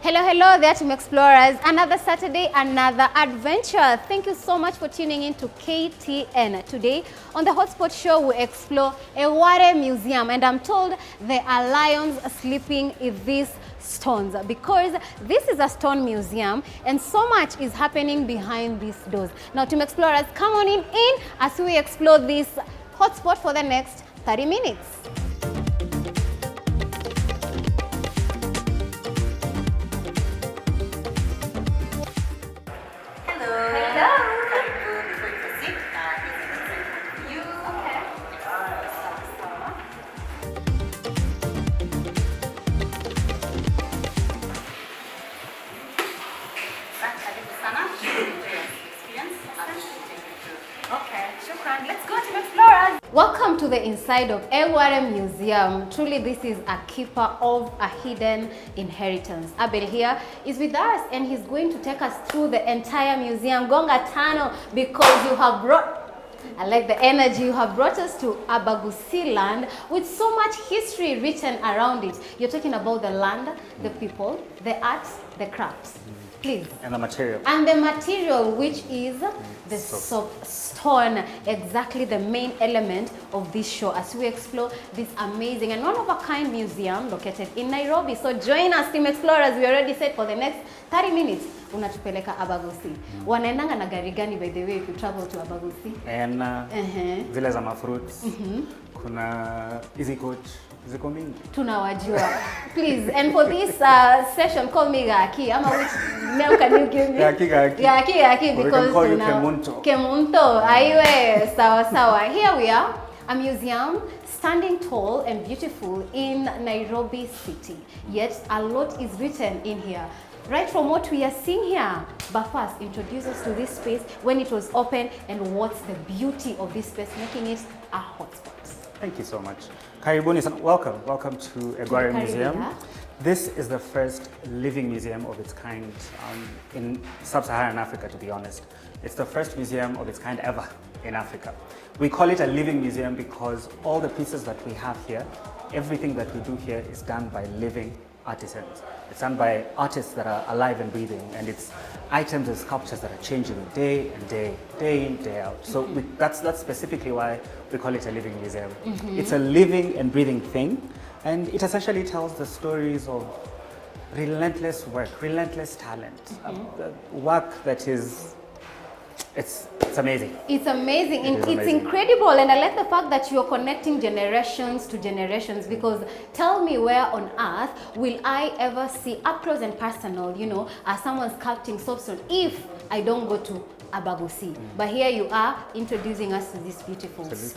Hello there, Team Explorers. Another Saturday, another adventure. Thank you so much for tuning in to KTN. Today, on the Hotspot Show, we explore Egware Museum, and I'm told there are lions sleeping in these stones because this is a stone museum and so much is happening behind these doors. Now, Team Explorers, come on in as we explore this hotspot for the next 30 minutes. Welcome to the inside of Egware Museum. Truly, this is a keeper of a hidden inheritance. Abel here is with us and he's going to take us through the entire museum. Gonga Tano, because you have brought, I like the energy, you have brought us to Abagusi land with so much history written around it. You're talking about the land, the people, the arts, the crafts. Please. And the material. And the material, which is the soapstone, exactly the main element of this show as we explore this amazing and one-of-a-kind museum located in Nairobi. So join us, Team Explorers. We already said for the next 30 minutes, unatupeleka Abagusi. Wanaendanga na gari gani, by the way, if you travel to Abagusi? And zile za mafruits. Kuna easy coach. Ziko mingi. Tunawajua. Please, and for this session, call me Gaki. Which name can you give me? Gaki, because we can call you Kemunto. Kemunto. Aiwe, sawa. Here we are, a museum standing tall and beautiful in Nairobi city. Yet a lot is written in here. Right from what we are seeing here, but first introduce us to this space, when it was open, and what's the beauty of this space, making it a hotspot. Thank you so much. Karibuni, welcome to Egware Museum. This is the first living museum of its kind in sub-Saharan Africa, to be honest. It's the first museum of its kind ever in Africa. We call it a living museum because all the pieces that we have here, everything that we do here is done by living artisans. It's done by artists that are alive and breathing, and it's items and sculptures that are changing day in, day out. So that's specifically why we call it a living museum. It's a living and breathing thing, and it essentially tells the stories of relentless work, relentless talent, work that is, it's amazing. It's amazing. It's incredible, and I like the fact that you're connecting generations to generations, because tell me, where on earth will I ever see up close and personal, as someone sculpting soapstone, if I don't go to Abagusi? But here you are introducing us to this beautiful space.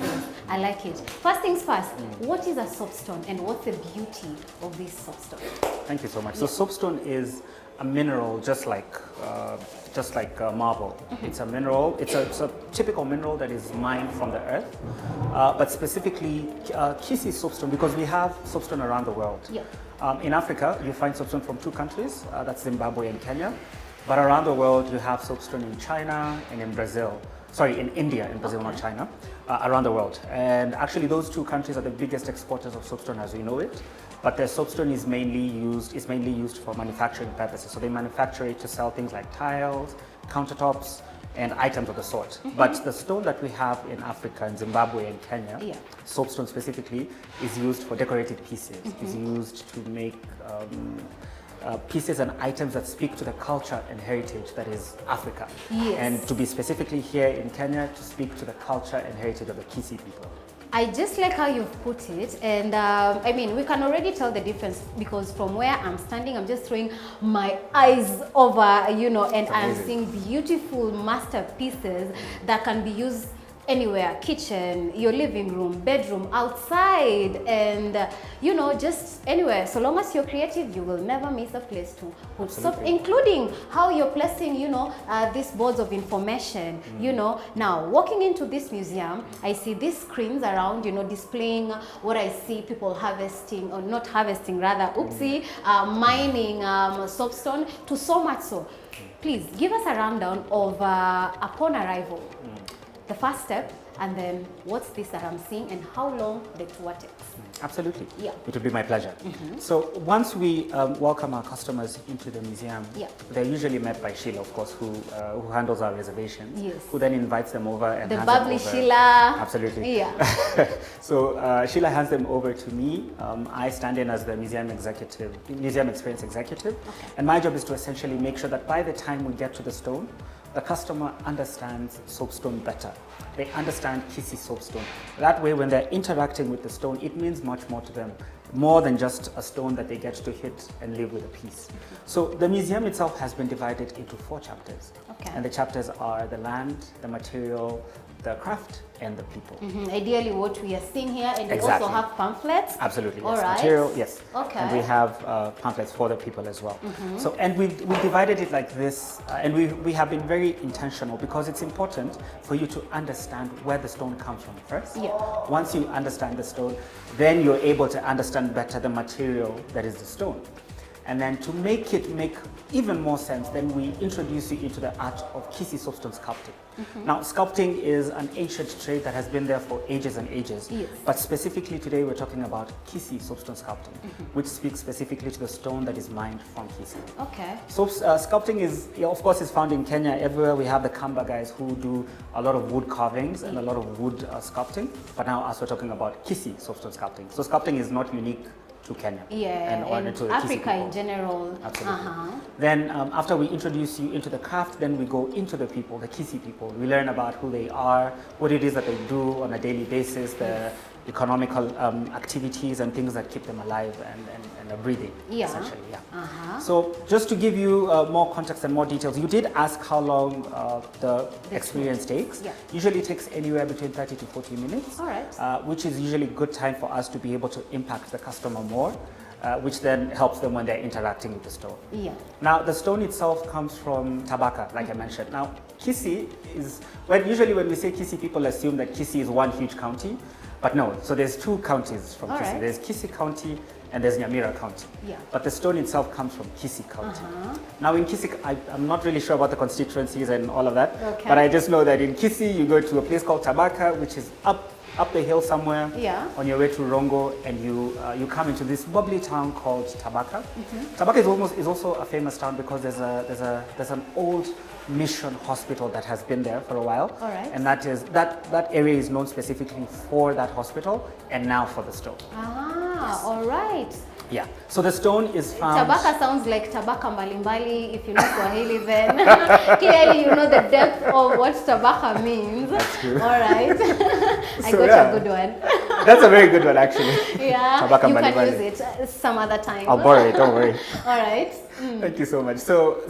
I like it. First things first, what is a soapstone and what's the beauty of this soapstone? Thank you so much. So soapstone is a mineral just like marble. It's a mineral. It's a typical mineral that is mined from the earth, but specifically Kisi soapstone, because we have soapstone around the world. In Africa, you find soapstone from two countries, that's Zimbabwe and Kenya. But around the world, you have soapstone in China and in Brazil. Sorry, in India, in Brazil, not China, around the world. And actually, those two countries are the biggest exporters of soapstone as we know it. But their soapstone is mainly used for manufacturing purposes. So they manufacture it to sell things like tiles, countertops, and items of the sort. But the stone that we have in Africa, in Zimbabwe and Kenya, soapstone specifically, is used for decorative pieces. It's used to make pieces and items that speak to the culture and heritage that is Africa. And to be specifically here in Kenya, to speak to the culture and heritage of the Kisi people. I just like how you've put it, and I mean, we can already tell the difference, because from where I'm standing, I'm just throwing my eyes over, and I'm seeing beautiful masterpieces that can be used anywhere, kitchen, your living room, bedroom, outside, and just anywhere. So long as you're creative, you will never miss a place to put soap, including how you're placing, these boards of information. Now walking into this museum, I see these screens around, displaying what I see people harvesting, or not harvesting, rather, mining soapstone, to so much so. Please give us a rundown of upon arrival. The first step, and then what's this that I'm seeing and how long the tour takes. Absolutely. Yeah. It would be my pleasure. So once we welcome our customers into the museum, they're usually met by Sheila, of course, who handles our reservations, Yes. who then invites them over and The hands them bubbly over. Sheila. Absolutely. Yeah. So Sheila hands them over to me. I stand in as the museum experience executive, and my job is to essentially make sure that by the time we get to the stone, the customer understands Soapstone better. They understand Kisi Soapstone. That way, when they're interacting with the stone, it means much more to them, more than just a stone that they get to hit and leave with a piece. So the museum itself has been divided into 4 chapters. Okay. And the chapters are the land, the material, the craft, and the people. Ideally, what we are seeing here, and we Exactly. also have pamphlets. Absolutely, All yes. right. Material, yes. Okay. And we have pamphlets for the people as well. So, and we divided it like this, and we have been very intentional because it's important for you to understand where the stone comes from first. Yeah. Once you understand the stone, then you're able to understand better the material that is the stone. And then to make it make even more sense, then we introduce you into the art of Kisi Soapstone sculpting. Now, sculpting is an ancient trade that has been there for ages and ages. Yes. But specifically today, we're talking about Kisi Soapstone sculpting, which speaks specifically to the stone that is mined from Kisi. Okay. So sculpting is, of course, is found in Kenya. Everywhere we have the Kamba guys who do a lot of wood carvings and a lot of wood sculpting. But now, as we're talking about Kisi Soapstone sculpting. So sculpting is not unique to Kenya. Yeah, and to the Kisi Africa in people. general. Absolutely. Then after we introduce you into the craft, then we go into the people, the Kisi people. We learn about who they are, what it is that they do on a daily basis, the economical activities and things that keep them alive and are breathing, essentially. Yeah. So just to give you more context and more details, you did ask how long the experience takes. Yeah. Usually it takes anywhere between 30 to 40 minutes, All right. which is usually good time for us to be able to impact the customer more. Which then helps them when they're interacting with the stone. Yeah. Now, the stone itself comes from Tabaka, like I mentioned. Now, Kisi is, usually when we say Kisi, people assume that Kisi is one huge county, but no. So there's 2 counties from Kisi. Right. There's Kisi County and there's Nyamira County. Yeah. But the stone itself comes from Kisi County. Now, in Kisi, I'm not really sure about the constituencies and all of that, but I just know that in Kisi, you go to a place called Tabaka, which is up the hill somewhere on your way to Rongo, and you come into this bubbly town called Tabaka. Tabaka is also a famous town because there's an old mission hospital that has been there for a while. All right. And that area is known specifically for that hospital and now for the stone. All right. Yeah. So the stone is found. Tabaka sounds like tabaka mbalimbali. If you know Swahili, then clearly you know the depth of what tabaka means. That's true. All right. I got a good one. That's a very good one, actually. Yeah. Tabaka you mbalimbali. can use it some other time. I'll borrow it. Don't worry. All right. Thank you so much. So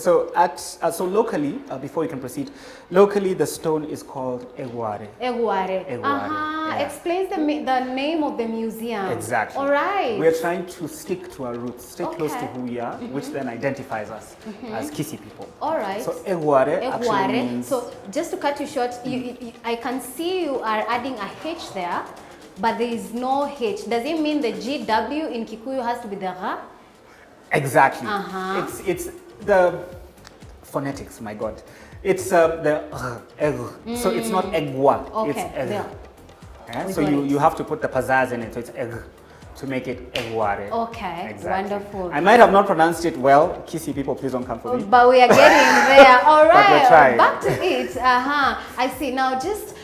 locally, before you can proceed, locally the stone is called Egware. Egware. Yeah. Explains the name of the museum. Exactly. All right. We are trying to stick to our roots, stay close to who we are, which then identifies us as Kisi people. All right. So Egware actually means. So just to cut you short, I can see you are adding a H there, but there is no H. Does it mean the GW in Kikuyu has to be the Ra? Exactly. It's the phonetics. My God, it's the so it's not Egwa. Okay. It's so you have to put the pizzazz in it. So it's egg to make it Egware. Okay. Exactly. Wonderful. I might have not pronounced it well. Kisi people, please don't come for me. But we are getting there. All But right. we're trying. Back to it. I see. Now just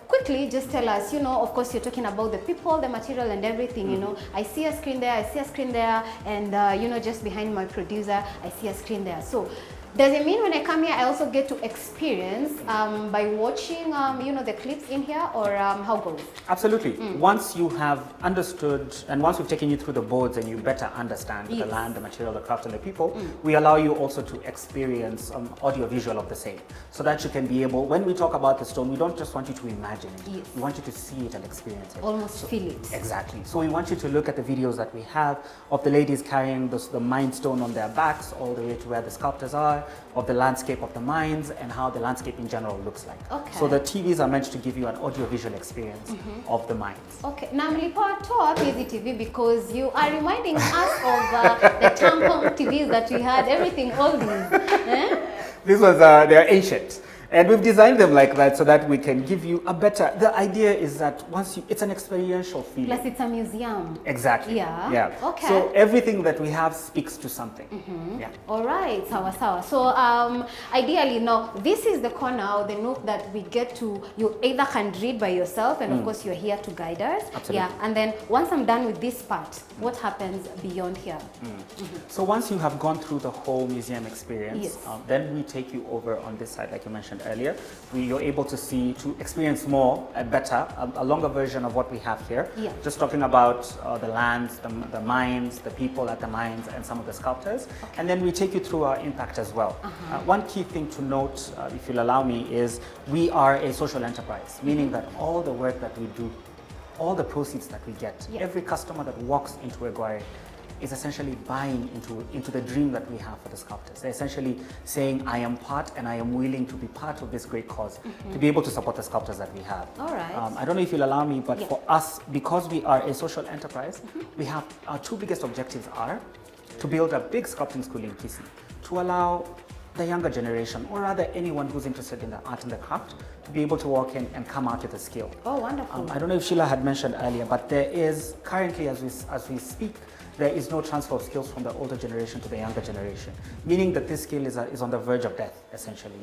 quickly, just tell us, of course you're talking about the people, the material and everything, I see a screen there, and just behind my producer, I see a screen there. So does it mean when I come here, I also get to experience by watching, the clips in here, or how goes? Absolutely. Once you have understood, and once we've taken you through the boards and you better understand the land, the material, the craft, and the people, we allow you also to experience audio-visual of the same, so that you can be able, when we talk about the stone, we don't just want you to imagine it. Yes. We want you to see it and experience it. Almost feel it. Exactly. So we want you to look at the videos that we have of the ladies carrying the mine stone on their backs all the way to where the sculptors are, of the landscape of the mines and how the landscape in general looks like. Okay. So the TVs are meant to give you an audio-visual experience of the mines. Okay, now mlipowatoa busy TV because you are reminding us of the tampon TVs that we had, everything, all these. These ones they are ancient. And we've designed them like that so that we can give you a better, the idea is that once you, it's an experiential feeling. Plus it's a museum. Exactly. Yeah. Yeah. Okay. So everything that we have speaks to something. Yeah. All right, sawa sawa. So ideally now, this is the corner or the nook that we get to, you either can read by yourself and of course you're here to guide us. Absolutely. Yeah, and then once I'm done with this part, what happens beyond here? So once you have gone through the whole museum experience, Yes. then we take you over on this side, like you mentioned earlier. You're able to see, to experience more and better, a longer version of what we have here. Yeah. Just talking about the lands, the mines, the people at the mines, and some of the sculptors. And then we take you through our impact as well. One key thing to note, if you'll allow me, is we are a social enterprise, meaning that all the work that we do, all the proceeds that we get, Yeah. every customer that walks into Egware is essentially buying into the dream that we have for the sculptors. They're essentially saying, I am part and I am willing to be part of this great cause, to be able to support the sculptors that we have. All right. I don't know if you'll allow me, but Yeah. for us, because we are a social enterprise, we have, our two biggest objectives are to build a big sculpting school in Kisii, to allow the younger generation, or rather anyone who's interested in the art and the craft, to be able to walk in and come out with a skill. Oh, wonderful. I don't know if Sheila had mentioned earlier, but there is currently, as we speak, there is no transfer of skills from the older generation to the younger generation, meaning that this skill is on the verge of death, essentially.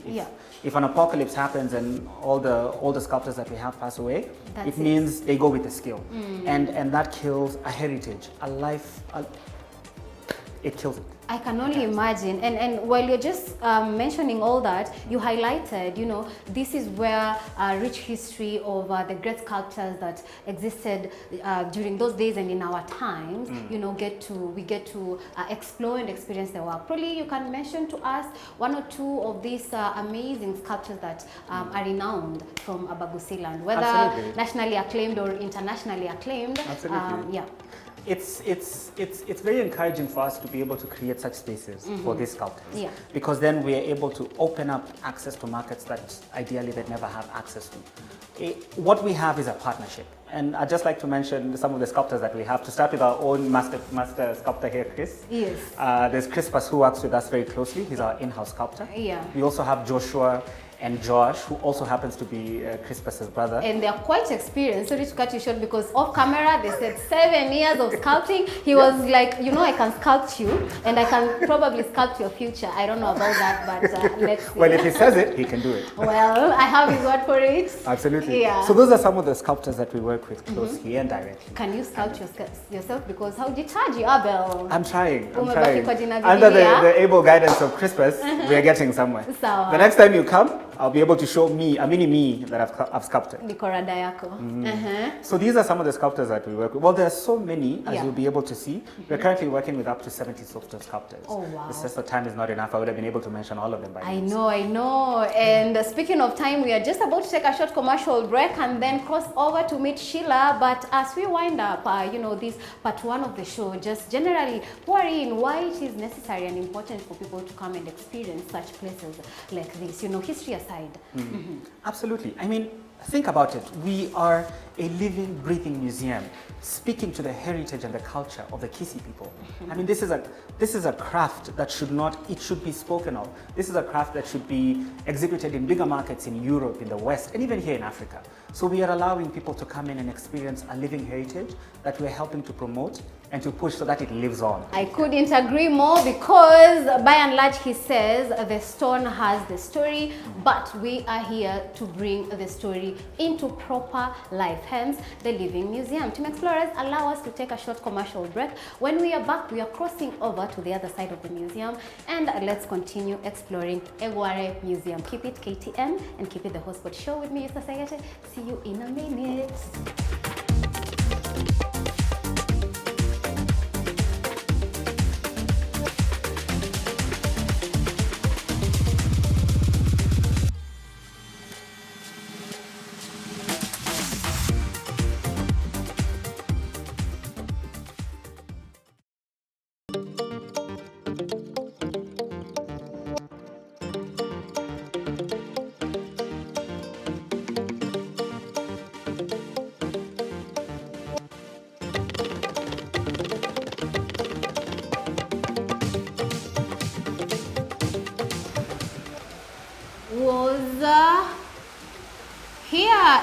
If an apocalypse happens and all the sculptors that we have pass away, it means they go with the skill. And that kills a heritage, a life, it kills it. I can only imagine. And while you're just mentioning all that, you highlighted, you know, this is where a rich history of the great sculptures that existed during those days and in our times, you know, we get to explore and experience their work. Probably you can mention to us one or two of these amazing sculptures that are renowned from Abagusiland, whether Absolutely. nationally acclaimed or internationally acclaimed. Absolutely. Yeah. It's very encouraging for us to be able to create such spaces for these sculptors, Yeah. because then we are able to open up access to markets that ideally they'd never have access to. What we have is a partnership, and I'd just like to mention some of the sculptors that we have. To start with our own master sculptor here, Chris. Yes. There's Crispus, who works with us very closely. He's our in-house sculptor. Yeah. We also have Joshua and Josh, who also happens to be Crispus's brother. And they are quite experienced. Sorry to cut you short, because off camera they said 7 years of sculpting. He was like, you know, I can sculpt you and I can probably sculpt your future. I don't know about that, but let's see. Well, if he says it, he can do it. Well, I have his word for it. Absolutely. Yeah. So those are some of the sculptors that we work with closely and directly. Can you sculpt yourself? Because how did you charge you, Abel? I'm trying. Umebaki kwa jina Under Biblia. the able guidance of Crispus, we are getting somewhere. Sawa. The next time you come, I'll be able to show a mini me that I've sculpted. Niko rada yako. So these are some of the sculptors that we work with. Well, there are so many, as Yeah. you'll be able to see. We're currently working with up to 70 soapstone sculptors. Oh, wow. It's just the time is not enough. I would have been able to mention all of them by now. I know. And speaking of time, we are just about to take a short commercial break and then cross over to meet Sheila. But as we wind up, you know, this part one of the show, just generally worrying why it is necessary and important for people to come and experience such places like this, you know, history aside. Absolutely. I mean, think about it. We are a living, breathing museum speaking to the heritage and the culture of the Kisii people. I mean, this is a craft that should be spoken of. This is a craft that should be exhibited in bigger markets in Europe, in the West, and even here in Africa. So we are allowing people to come in and experience a living heritage that we're helping to promote and to push so that it lives on. I couldn't agree more, because by and large he says the stone has the story, but we are here to bring the story into proper life, hence the living museum. Team Explorers, allow us to take a short commercial break. When we are back, we are crossing over to the other side of the museum, and let's continue exploring Egware Museum. Keep it KTN and keep it the Hotspot Show with me, Yusuf Sayete. See you in a minute.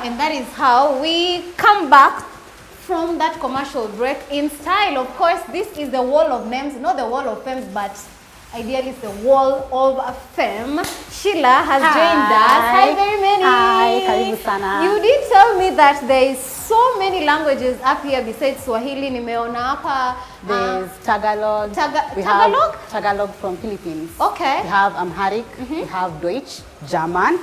and that is how we come back from that commercial break in style. Of course, this is the wall of names, not the wall of fames, but ideally it's the wall of fame. Sheila has joined us. Hi, very many. Hi, karibu sana. You did tell me that there is so many languages up here besides Swahili. Nimeona hapa. There's Tagalog. We Tagalog? have Tagalog from Philippines. Okay. We have Amharic. We have Deutsch, German.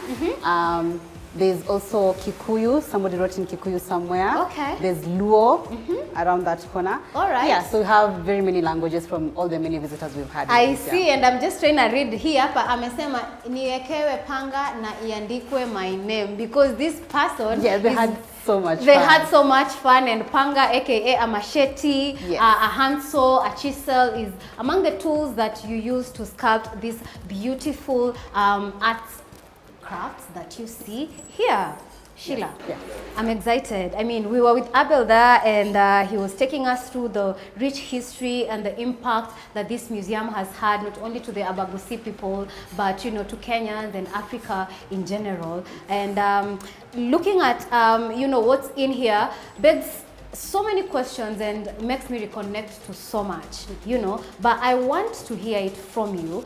There's also Kikuyu. Somebody wrote in Kikuyu somewhere. Okay. There's Luo around that corner. All right. Yeah, so we have very many languages from all the many visitors we've had. I see, and I'm just trying to read here hapa. Amesema niekewe panga na iandikwe my name, because this person. Yeah, they had so much They fun. had so much fun, and panga, aka a machete, Yes. a handsaw, a chisel is among the tools that you use to sculpt these beautiful arts crafts that you see here. Sheila, Yeah. I'm excited. I mean, we were with Abel there, and he was taking us through the rich history and the impact that this museum has had, not only to the Abagusi people, but to Kenyans and Africa in general. And looking at what's in here begs so many questions and makes me reconnect to so much, but I want to hear it from you.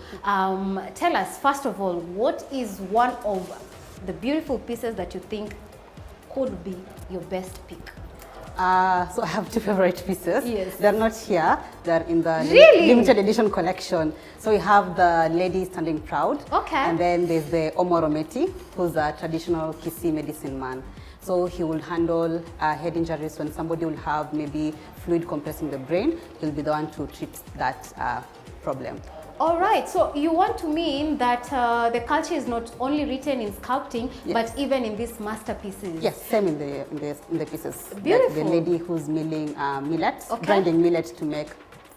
Tell us, first of all, what is one of the beautiful pieces that you think could be your best pick? So I have two favorite pieces. Yes. They're not here. They're in the Really? limited edition collection. So we have the lady standing proud. Okay. And then there's the Omorometi, who's a traditional Kisii medicine man. So he will handle head injuries when somebody will have maybe fluid compressing the brain. He'll be the one to treat that problem. All right, so you want to mean that the culture is not only written in sculpting, Yes. but even in these masterpieces. Yes, same in the pieces. Beautiful. Like the lady who's milling millet, Okay. grinding millet to make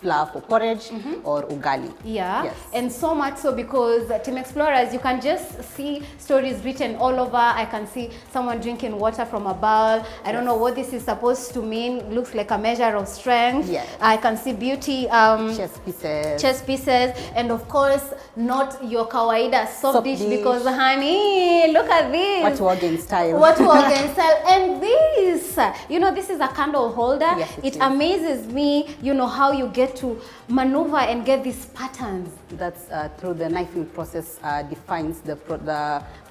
flour for porridge or ugali. Yeah, Yes. and so much so because Team Explorers, you can just see stories written all over. I can see someone drinking water from a bowl. I don't know what this is supposed to mean. Looks like a measure of strength. Yes. I can see beauty. Chest pieces. And of course not your kawaida soft dish, dish. because honey, look at this. What organ style. What organ style. And this, this is a candle holder. Yes, it is. amazes me, how you get to maneuver and get these patterns. That's through the knifing process defines the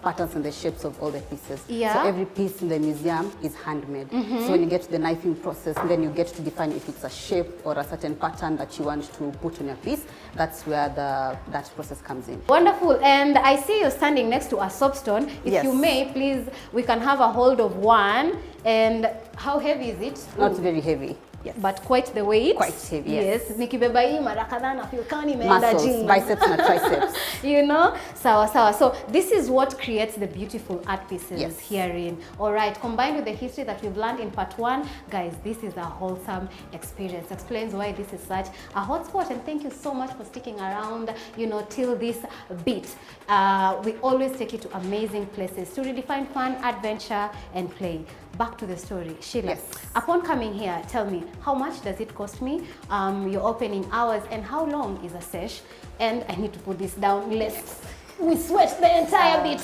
patterns and the shapes of all the pieces. Yeah. So every piece in the museum is handmade. So when you get to the knifing process, then you get to define if it's a shape or a certain pattern that you want to put on your piece. That's where that process comes in. Wonderful. And I see you're standing next to a soapstone. If Yes. you may, please, we can have a hold of one. And how heavy is it? Not very heavy. Yes. But quite the weight. Quite heavy, yes. Nikibeba hii mara kadhaa na feel kama nimeenda Muscles, gym. biceps and triceps. Sawa. So this is what creates the beautiful art pieces Yes. herein. All right, combined with the history that we've learned in part 1, guys, this is a wholesome experience. Explains why this is such a hotspot, and thank you so much for sticking around, till this bit. We always take you to amazing places to redefine fun, adventure, and play. Back to the story, Sheila. Yes. Upon coming here, tell me, how much does it cost me? Your opening hours, and how long is a sesh? And I need to put this down. We sweat the entire bit.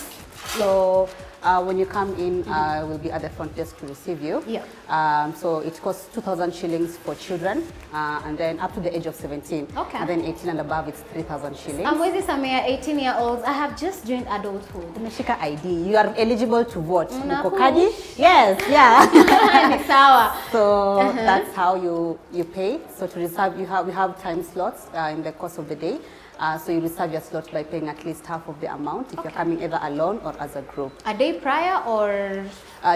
So when you come in, we'll be at the front desk to receive you. Yeah. So it costs 2,000 shillings for children, and then up to the age of 17. Okay. And then 18 and above, it's 3,000 shillings. I'm with this Samia, 18-year-olds. I have just joined adulthood. Umeshika ID. You are eligible to vote. Una Uko push. kadi? Yes, yeah. Ni sawa. So that's how you pay. So to reserve, we have time slots in the course of the day. So you reserve your slot by paying at least half of the amount if you're coming either alone or as a group. A day prior, or?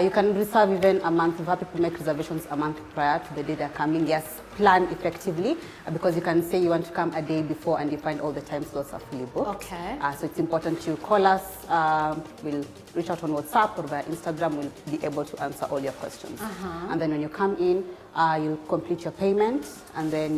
You can reserve even a month. We've had people make reservations a month prior to the day they're coming. Yes, plan effectively because you can say you want to come a day before and you find all the time slots are fully booked. Okay. So it's important you call us. We'll reach out on WhatsApp or via Instagram. We'll be able to answer all your questions. And then when you come in, you'll complete your payment, and then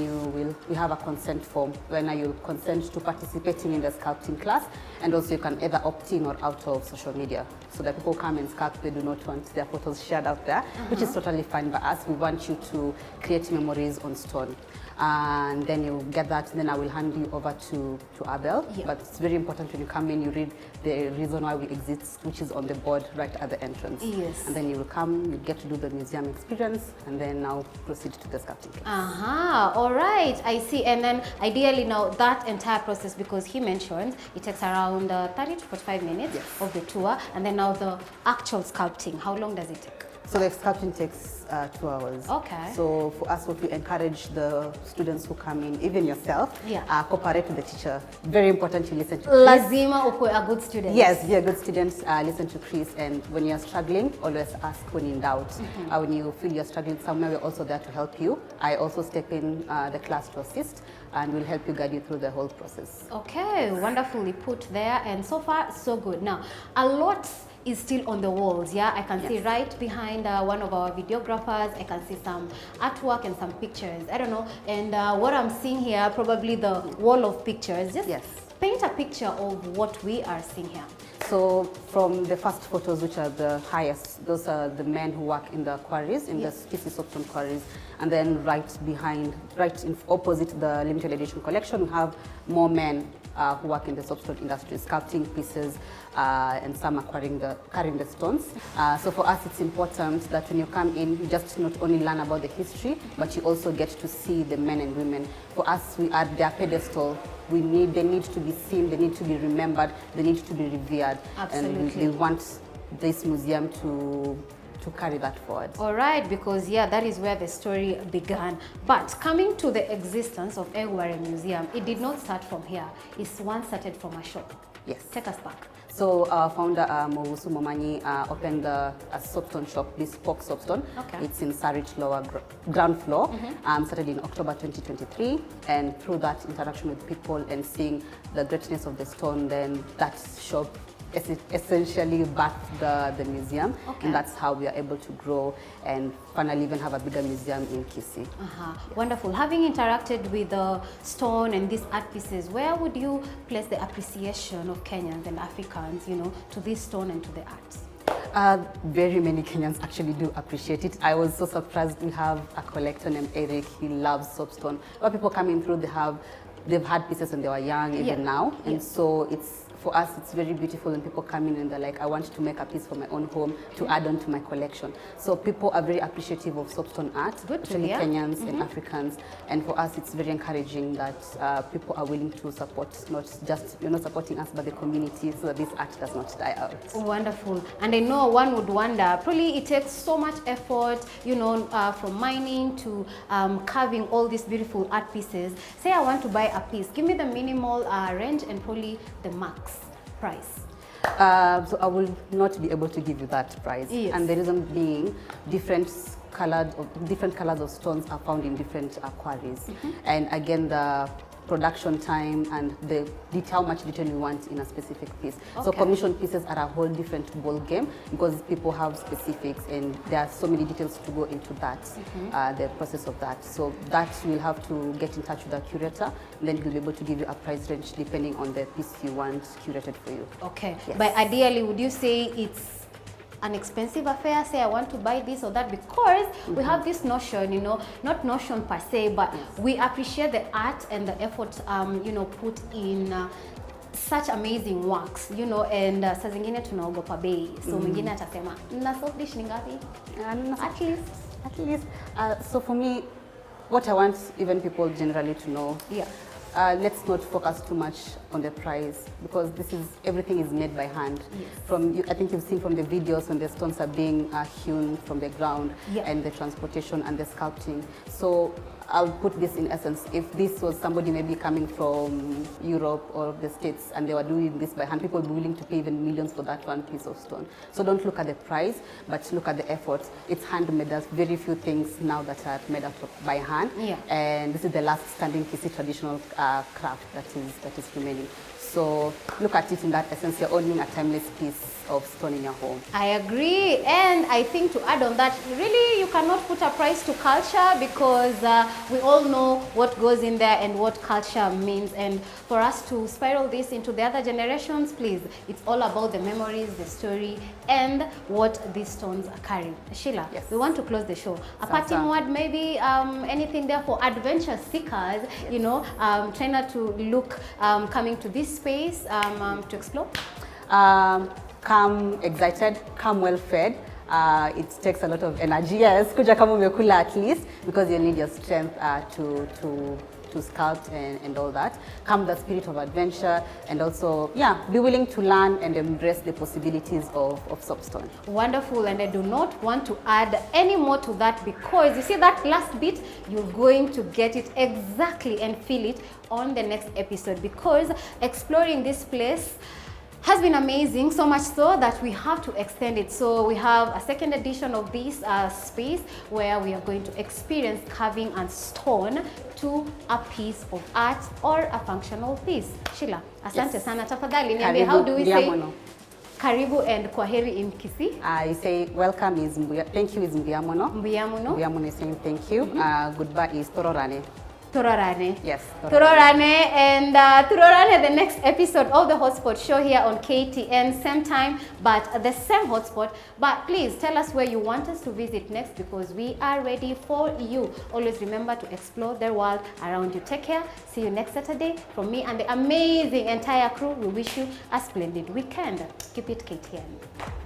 we have a consent form when you'll consent to participating in the sculpting class, and also you can either opt in or out of social media. So that people come and sculpt, they do not want their photos shared out there, which is totally fine by us. We want you to create memories on stone. And then you get that, then I will hand you over to Abel. Yeah. But it's very important when you come in, you read the reason why we exist, which is on the board right at the entrance. Yes. And then you will come, you get to do the museum experience, and then now proceed to the sculpting class. Aha, all right, I see. And then ideally now that entire process, because he mentioned it takes around 30 to 45 minutes Yes. of the tour, and then now the actual sculpting, how long does it take? So the sculpting takes 2 hours. Okay. So for us, what we encourage the students who come in, even yourself, Yeah. cooperate with the teacher. Very important to listen to Lazima ukwe a good student. Yes, be a good student, listen to Chris, and when you're struggling, always ask when in doubt. When you feel you're struggling somewhere, we're also there to help you. I also step in the class to assist, and we'll help you, guide you through the whole process. Okay, wonderfully put there, and so far so good. Now, a lot is still on the walls, yeah? I can see Yes. right behind one of our videographers, I can see some artwork and some pictures, I don't know. And what I'm seeing here, probably the wall of pictures. Just Yes. paint a picture of what we are seeing here. So from the first photos, which are the highest, those are the men who work in the quarries, in Yes. the Soapstone quarries. And then right behind, right in opposite the limited edition collection, we have more men who work in the soapstone industry, sculpting pieces, and some are carrying the stones. So for us, it's important that when you come in, you just not only learn about the history, but you also get to see the men and women. For us, we are their pedestal. They need to be seen, they need to be remembered, they need to be revered. Absolutely. And we want this museum to carry that forward. All right, because yeah, that is where the story began. But coming to the existence of Egware Museum, it did not start from here. It's once started from a shop. Yes. Take us back. So our founder, Mowusu Momanyi, opened a soapstone shop, Bespoke Soapstone. Okay. It's in Sarich lower ground floor. Started in October 2023. And through that interaction with people and seeing the greatness of the stone, then that shop essentially birthed the museum. Okay. And that's how we are able to grow and finally even have a bigger museum in Kisii. Wonderful. Having interacted with the stone and these art pieces, where would you place the appreciation of Kenyans and Africans, you know, to this stone and to the arts? Very many Kenyans actually do appreciate it. I was so surprised. We have a collector named Eric. He loves soapstone. But people coming through, they've had pieces when they were young, even now. And so for us, it's very beautiful when people come in and they're like, I want to make a piece for my own home to add on to my collection. So people are very appreciative of soapstone art, especially Kenyans and Africans. And for us, it's very encouraging that people are willing to support, not just, supporting us, but the community, so that this art does not die out. Wonderful. And I know one would wonder, probably it takes so much effort, from mining to carving all these beautiful art pieces. Say I want to buy a piece, give me the minimal range and probably the max price. So I will not be able to give you that price. Yes. And the reason being, different colors of stones are found in different quarries. And again, the production time and how much detail you want in a specific piece. So commission pieces are a whole different ball game because people have specifics and there are so many details to go into that, the process of that. So that you'll have to get in touch with the curator, and then he'll be able to give you a price range depending on the piece you want curated for you. Okay, Yes. but ideally, would you say it's an expensive affair, say I want to buy this or that, because we have this notion, not notion per se, but we appreciate the art and the effort, put in such amazing works, and saa zingine tunaogopa bei, so mwingine atasema na soft dish ni ngapi? At least. So for me, what I want even people generally to know, let's not focus too much on the price because everything is made by hand. Yes. I think you've seen from the videos when the stones are being hewn from the ground, and the transportation and the sculpting. So I'll put this in essence. If this was somebody maybe coming from Europe or the States and they were doing this by hand, people would be willing to pay even millions for that one piece of stone. So don't look at the price, but look at the effort. It's handmade. There's very few things now that are made up by hand. And this is the last standing Kisii traditional craft that is remaining. So look at it in that essence. You're owning a timeless piece of stone in your home. I agree, and I think to add on that, really you cannot put a price to culture, because we all know what goes in there and what culture means. And for us to spiral this into the other generations, please, it's all about the memories, the story, and what these stones carry. Sheila, yes, we want to close the show. A parting word, maybe anything there for adventure seekers, yes, you know, trying not to look coming to this space to explore? Come excited, come well fed. It takes a lot of energy. Yes, kuja kama umekula at least, because you need your strength to sculpt and all that. Come with the spirit of adventure, and also, yeah, be willing to learn and embrace the possibilities of soapstone. Wonderful, and I do not want to add any more to that, because you see that last bit, you're going to get it exactly and feel it on the next episode, because exploring this place has been amazing, so much so that we have to extend it. So we have a second edition of this space where we are going to experience carving and stone to a piece of art or a functional piece. Sheila, asante, yes, sana. Tafadhali niambie, how do we say karibu and kwaheri in Kisii? You say welcome is mbuya, thank you is mbuyamono. Mbuyamono. Mbuyamono is saying thank you. Goodbye is tororane. Turorane. Yes. Turorane, and Turorane, the next episode of the Hotspot show here on KTN, same time, but the same hotspot. But please tell us where you want us to visit next, because we are ready for you. Always remember to explore the world around you. Take care. See you next Saturday. From me and the amazing entire crew, we wish you a splendid weekend. Keep it KTN.